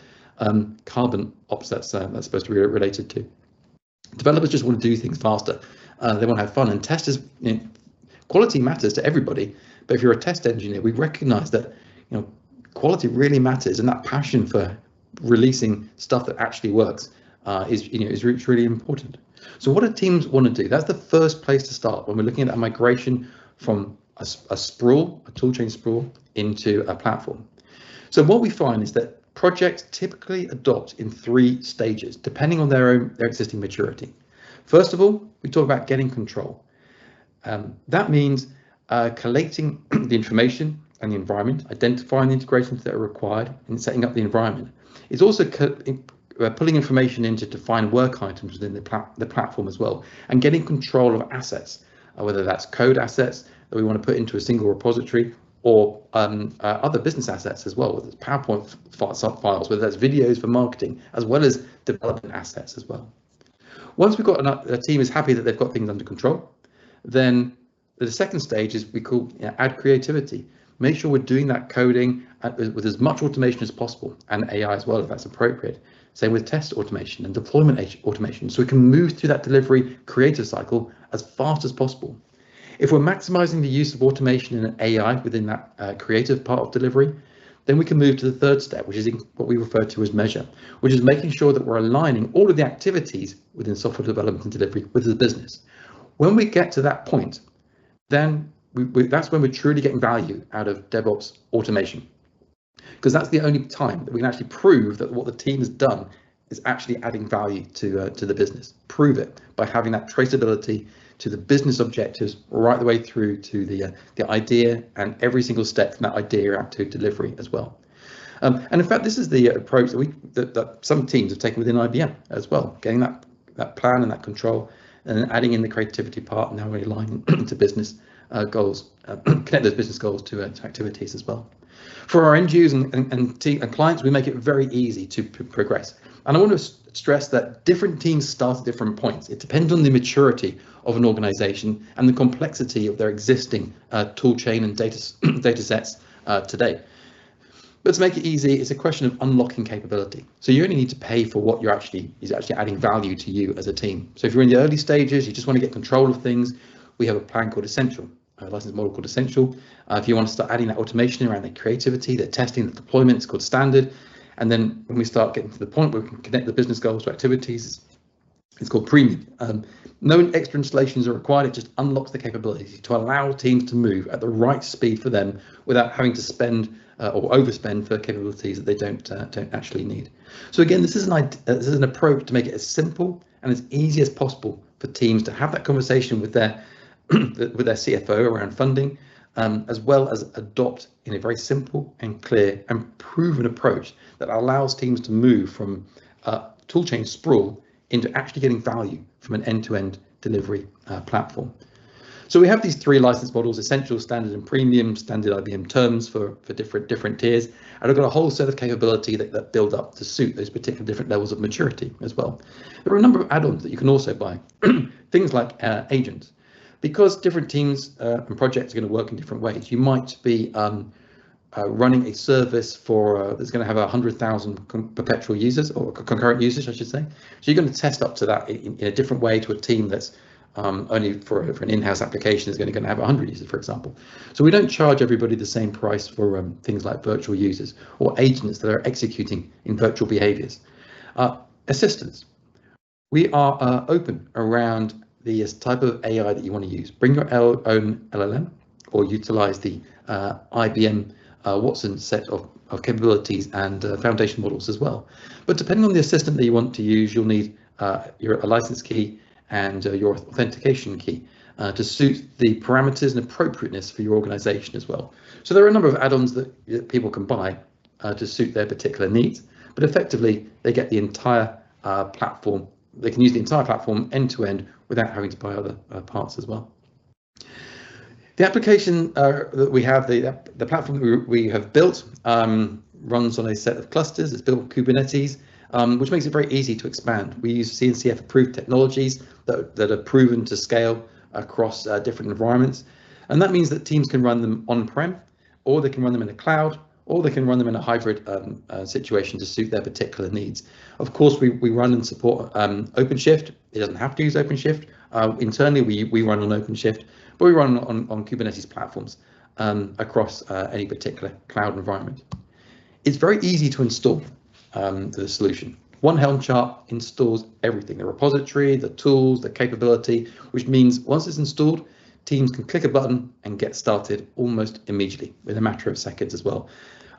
carbon ops, that's supposed to be related to. Developers just want to do things faster. They want to have fun, and testers, quality matters to everybody. But if you're a test engineer, we recognize that quality really matters, and that passion for releasing stuff that actually works is really important. So what do teams want to do? That's the first place to start when we're looking at a migration from a sprawl, a toolchain sprawl, into a platform. So what we find is that projects typically adopt in 3 stages, depending on their existing maturity. First of all, we talk about getting control. That means collating the information and the environment, identifying the integrations that are required, and setting up the environment. It's also pulling information in to define work items within the platform as well, and getting control of assets, whether that's code assets that we want to put into a single repository, or other business assets as well, whether it's PowerPoint files, whether that's videos for marketing, as well as development assets as well. Once we've got a team is happy that they've got things under control, then the second stage is we call add creativity. Make sure we're doing that coding with as much automation as possible, and AI as well if that's appropriate. Same with test automation and deployment automation, so we can move through that delivery creative cycle as fast as possible. If we're maximizing the use of automation and AI within that creative part of delivery, then we can move to the third step, which is what we refer to as measure, which is making sure that we're aligning all of the activities within software development and delivery with the business. When we get to that point, then that's when we're truly getting value out of DevOps automation, because that's the only time that we can actually prove that what the team has done is actually adding value to the business. Prove it by having that traceability to the business objectives right the way through to the idea, and every single step from that idea out to delivery as well. And in fact, this is the approach that some teams have taken within IBM as well, getting that plan and that control, and then adding in the creativity part, and now we align to business goals, connect those business goals to activities as well. For our end users and clients, we make it very easy to progress. And I want to stress that different teams start at different points. It depends on the maturity of an organization and the complexity of their existing toolchain and data sets today. But to make it easy, it's a question of unlocking capability. So you only need to pay for what is actually adding value to you as a team. So if you're in the early stages, you just want to get control of things, we have a plan called Essential, a license model called Essential. If you want to start adding that automation around the creativity, the testing, the deployment, it's called Standard. And then when we start getting to the point where we can connect the business goals to activities, it's called Premium. No extra installations are required. It just unlocks the capability to allow teams to move at the right speed for them without having to spend or overspend for capabilities that they don't actually need. So again, this is an approach to make it as simple and as easy as possible for teams to have that conversation with their CFO around funding, as well as adopt in a very simple and clear and proven approach that allows teams to move from toolchain sprawl into actually getting value from an end-to-end delivery platform. So we have these 3 license models: Essential, Standard, and Premium. Standard IBM terms for different tiers, and I've got a whole set of capability that build up to suit those particular different levels of maturity as well. There are a number of add-ons that you can also buy, things like agents. Because different teams and projects are going to work in different ways, you might be running a service that's going to have 100,000 perpetual users, or concurrent users, I should say. So you're going to test up to that in a different way to a team that's only for an in-house application is going to have 100 users, for example. So we don't charge everybody the same price for things like virtual users or agents that are executing in virtual behaviors. Assistants. We are open around the type of AI that you want to use. Bring your own LLM or utilize the IBM Watson set of capabilities and foundation models as well. But depending on the assistant that you want to use, you'll need a license key and your authentication key to suit the parameters and appropriateness for your organization as well. So there are a number of add-ons that people can buy to suit their particular needs, but effectively they get the entire platform. They can use the entire platform end to end without having to buy other parts as well. The application that we have, the platform that we have built, runs on a set of clusters. It's built with Kubernetes, which makes it very easy to expand. We use CNCF approved technologies that are proven to scale across different environments. And that means that teams can run them on-prem, or they can run them in the cloud, or they can run them in a hybrid situation to suit their particular needs. Of course, we run and support OpenShift. It doesn't have to use OpenShift. Internally, we run on OpenShift, but we run on Kubernetes platforms across any particular cloud environment. It's very easy to install the solution. One Helm chart installs everything, the repository, the tools, the capability, which means once it's installed, teams can click a button and get started almost immediately, within a matter of seconds as well.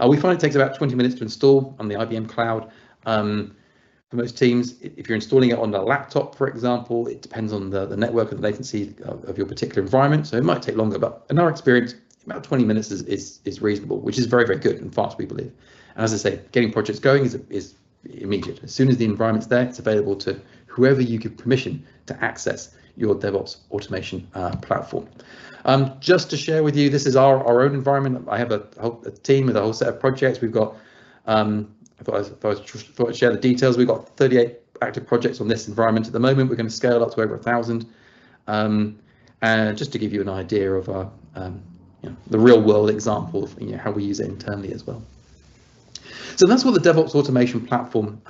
We find it takes about 20 minutes to install on the IBM cloud. For most teams, if you're installing it on a laptop, for example, it depends on the network and the latency of your particular environment, so it might take longer, but in our experience, about 20 minutes is reasonable, which is very, very good and fast, we believe. And as I say, getting projects going is immediate. As soon as the environment's there, it's available to whoever you give permission to access your DevOps automation platform. Just to share with you, this is our own environment. I have a team with a whole set of projects. We've got, I thought I'd share the details. We've got 38 active projects on this environment at the moment. We're going to scale up to over 1,000. And just to give you an idea of the real world example of how we use it internally as well. So that's what the DevOps automation platform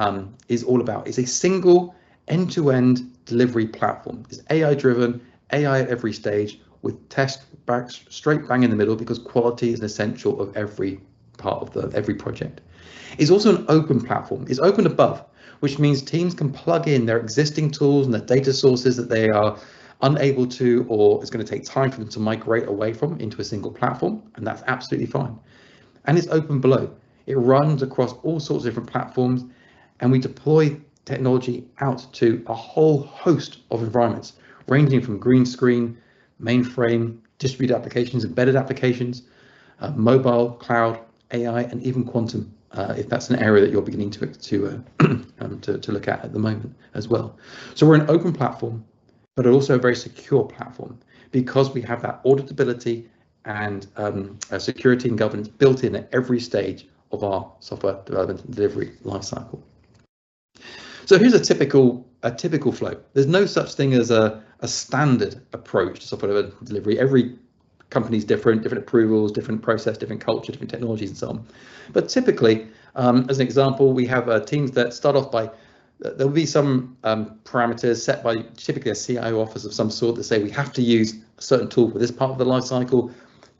is all about. It's a single end-to-end delivery platform. It's AI driven, AI at every stage, with test back straight bang in the middle, because quality is an essential of every part of every project. It's also an open platform. It's open above, which means teams can plug in their existing tools and their data sources that they are unable to, or it's going to take time for them to migrate away from, into a single platform, and that's absolutely fine. And it's open below. It runs across all sorts of different platforms, and we deploy technology out to a whole host of environments, ranging from green screen, mainframe, distributed applications, embedded applications, mobile, cloud, AI, and even quantum, if that's an area that you're beginning to look at the moment as well. So we're an open platform, but also a very secure platform, because we have that auditability and security and governance built in at every stage of our software development and delivery lifecycle. So here's a typical flow. There's no such thing as a standard approach to software delivery. Every company's different approvals, different process, different culture, different technologies, and so on. But typically, as an example, we have teams that start off by, there'll be some parameters set by typically a CIO office of some sort that say we have to use a certain tool for this part of the life cycle.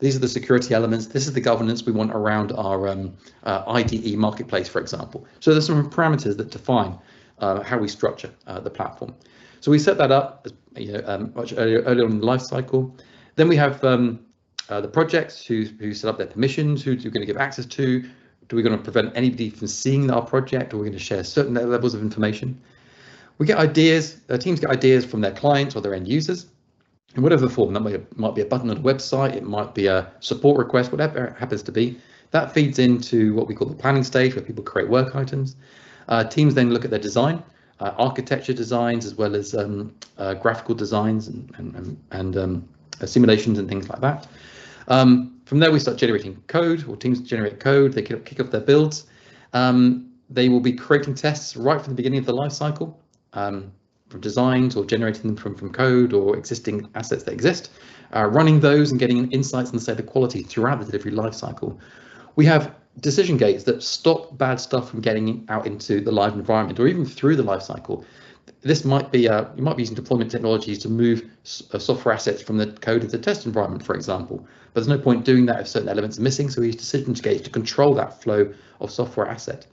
These are the security elements. This is the governance we want around our IDE marketplace, for example. So there's some parameters that define how we structure the platform. So we set that up much earlier on in the life cycle. Then we have the projects who set up their permissions, who we're going to give access to. Do we going to prevent anybody from seeing our project, or we're going to share certain levels of information? We get ideas, teams get ideas from their clients or their end users in whatever form. That might be a button on a website, it might be a support request, whatever it happens to be. That feeds into what we call the planning stage, where people create work items. Teams then look at their design, architecture designs, as well as graphical designs and simulations and things like that. From there, we start generating code, or teams generate code. They kick off their builds. They will be creating tests right from the beginning of the life cycle, from designs or generating them from code or existing assets that exist, running those and getting insights on, say, the quality throughout the delivery life cycle. We have decision gates that stop bad stuff from getting out into the live environment, or even through the life cycle. This might be, you might be using deployment technologies to move software assets from the code of the test environment, for example. But there's no point doing that if certain elements are missing, so we use decision gates to control that flow of software asset.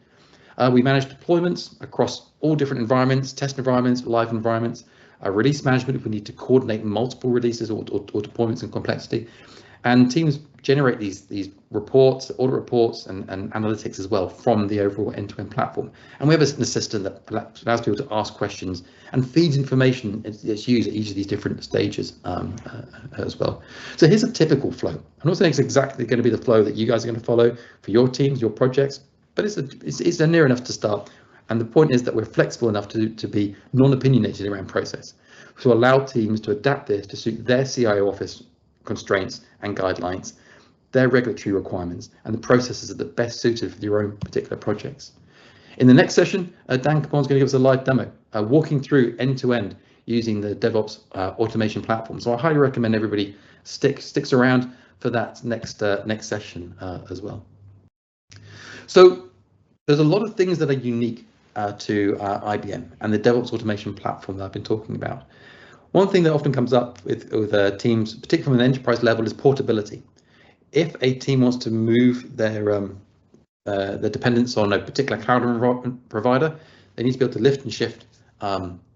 We manage deployments across all different environments, test environments, live environments, release management if we need to coordinate multiple releases or deployments and complexity. And teams generate these reports, audit reports, and analytics as well from the overall end-to-end platform. And we have an assistant that allows people to ask questions and feeds information that's used at each of these different stages as well. So here's a typical flow. I'm not saying it's exactly going to be the flow that you guys are going to follow for your teams, your projects, but it's near enough to start. And the point is that we're flexible enough to be non-opinionated around process, to allow teams to adapt this to suit their CIO office constraints and guidelines, their regulatory requirements, and the processes that are best suited for your own particular projects. In the next session, Dan Capon's going to give us a live demo, walking through end-to-end using the DevOps automation platform. So I highly recommend everybody sticks around for that next session as well. So there's a lot of things that are unique to IBM and the DevOps automation platform that I've been talking about. One thing that often comes up with teams, particularly from an enterprise level, is portability. If a team wants to move their dependence on a particular cloud provider, they need to be able to lift and shift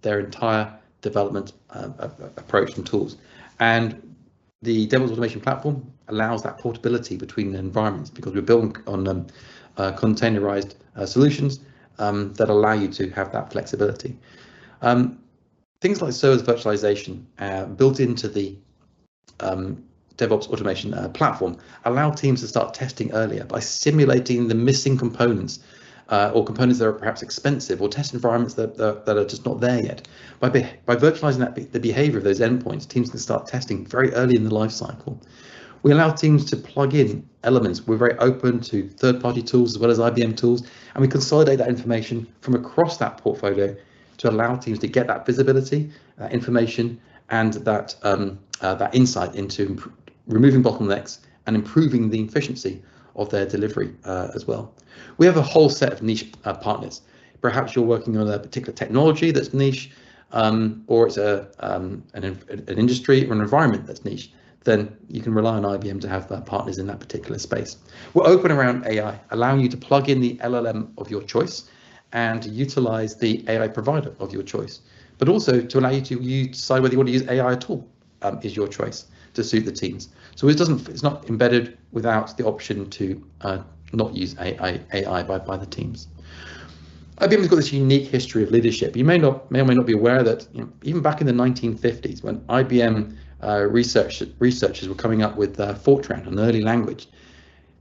their entire development approach and tools. And the DevOps automation platform allows that portability between environments, because we're building on containerized solutions that allow you to have that flexibility. Things like service virtualization built into the DevOps automation platform allow teams to start testing earlier by simulating the missing components or components that are perhaps expensive, or test environments that are just not there yet. By virtualizing the behavior of those endpoints, teams can start testing very early in the life cycle. We allow teams to plug in elements. We're very open to third-party tools as well as IBM tools, and we consolidate that information from across that portfolio to allow teams to get that visibility, information, and that insight into removing bottlenecks and improving the efficiency of their delivery as well. We have a whole set of niche partners. Perhaps you're working on a particular technology that's niche, or it's an industry or an environment that's niche. Then you can rely on IBM to have partners in that particular space. We're open around AI, allowing you to plug in the LLM of your choice and utilize the AI provider of your choice, but also to allow you to decide whether you want to use AI at all is your choice to suit the teams. So it's not embedded without the option to not use AI by the teams. IBM has got this unique history of leadership. You may or may not be aware that even back in the 1950s, when IBM researchers were coming up with Fortran, an early language,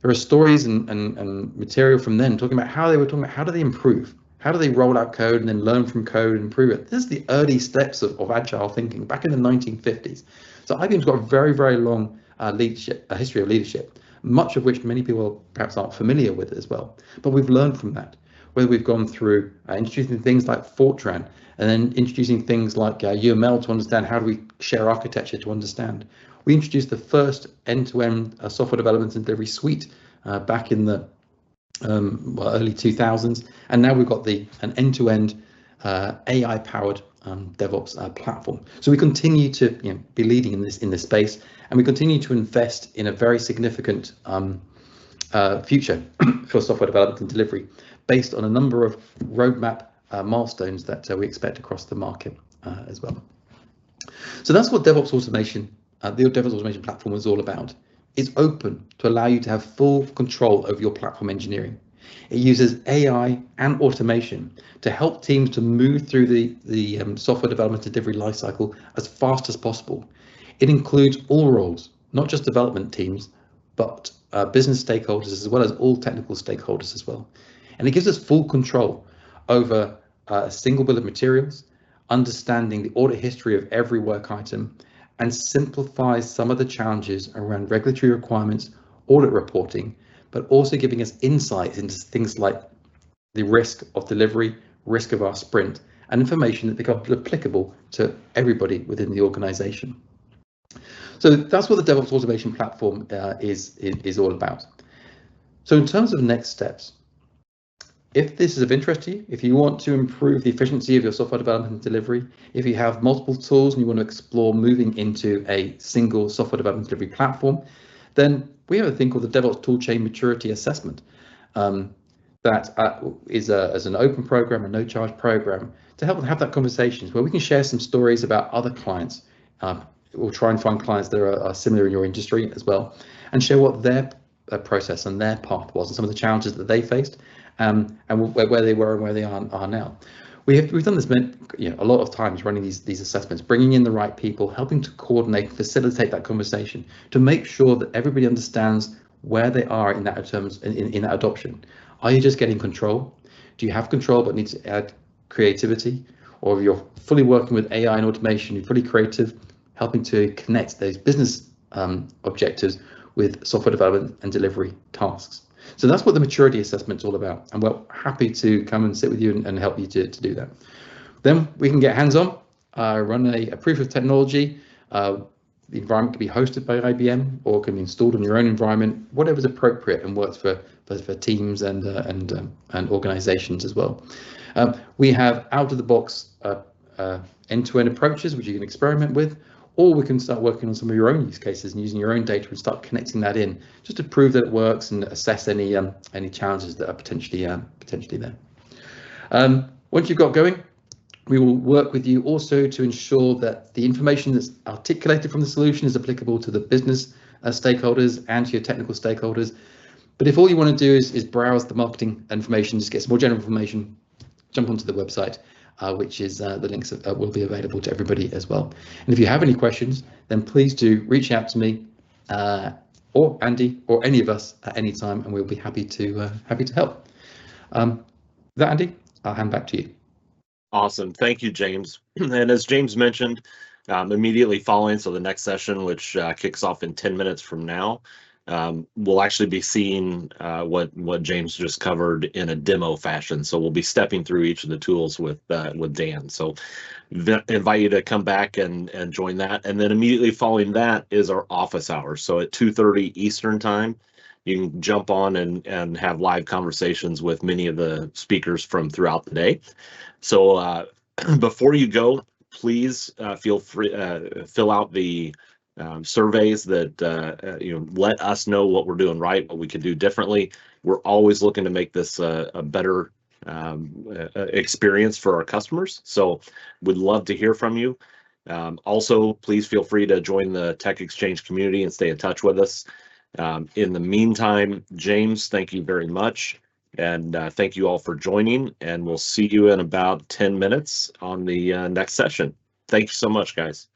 there are stories and material from then talking about how do they improve, how do they roll out code and then learn from code and improve it. This is the early steps of agile thinking back in the 1950s. So IBM's got a very, very long history of leadership, much of which many people perhaps aren't familiar with as well. But we've learned from that, whether we've gone through introducing things like Fortran, and then introducing things like UML to understand how do we share architecture to understand. We introduced the first end-to-end software development and delivery suite back in the early 2000s, and now we've got an end-to-end AI-powered DevOps platform. So we continue to be leading in this space, and we continue to invest in a very significant future for software development and delivery, based on a number of roadmap milestones that we expect across the market as well. So that's what DevOps automation, the DevOps automation platform is all about. It's open to allow you to have full control over your platform engineering. It uses AI and automation to help teams to move through the software development and delivery lifecycle as fast as possible. It includes all roles, not just development teams, but business stakeholders as well as all technical stakeholders as well. And it gives us full control over a single bill of materials, understanding the audit history of every work item, and simplifies some of the challenges around regulatory requirements, audit reporting, but also giving us insights into things like the risk of delivery, risk of our sprint, and information that becomes applicable to everybody within the organization. So that's what the DevOps automation platform is all about. So in terms of next steps, if this is of interest to you, if you want to improve the efficiency of your software development and delivery, if you have multiple tools and you want to explore moving into a single software development delivery platform, then we have a thing called the DevOps Toolchain Maturity Assessment that is as an open program, a no-charge program, to help have that conversations where we can share some stories about other clients. We'll try and find clients that are similar in your industry as well, and share what their process and their path was and some of the challenges that they faced, and where they were and where they are now. We've done this a lot of times, running these assessments, bringing in the right people, helping to coordinate, facilitate that conversation to make sure that everybody understands where they are in that in that adoption. Are you just getting control? Do you have control but need to add creativity? Or if you're fully working with AI and automation, you're fully creative, helping to connect those business objectives with software development and delivery tasks. So that's what the maturity assessment's all about, and we're happy to come and sit with you and help you to do that. Then we can get hands-on, run a proof of technology. The environment can be hosted by IBM or can be installed on your own environment, whatever's appropriate and works for teams and organizations as well. We have out-of-the-box end-to-end approaches which you can experiment with, or we can start working on some of your own use cases and using your own data and start connecting that in just to prove that it works and assess any challenges that are potentially there. Once you've got going, we will work with you also to ensure that the information that's articulated from the solution is applicable to the business stakeholders and to your technical stakeholders. But if all you want to do is browse the marketing information, just get some more general information, jump onto the website, which is the links will be available to everybody as well. And if you have any questions, then please do reach out to me or Andy or any of us at any time, and we'll be happy to help. That, Andy, I'll hand back to you. Awesome. Thank you, James. And as James mentioned, immediately following, so the next session, which kicks off in 10 minutes from now, we'll actually be seeing what James just covered in a demo fashion. So we'll be stepping through each of the tools with Dan. So invite you to come back and join that. And then immediately following that is our office hours. So at 2:30 Eastern time, you can jump on and have live conversations with many of the speakers from throughout the day. So before you go, please feel free fill out the surveys that let us know what we're doing right, what we could do differently. We're always looking to make this a better experience for our customers. So we'd love to hear from you. Also, please feel free to join the Tech Exchange community and stay in touch with us. In the meantime, James, thank you very much. And thank you all for joining, and we'll see you in about 10 minutes on the next session. Thank you so much, guys.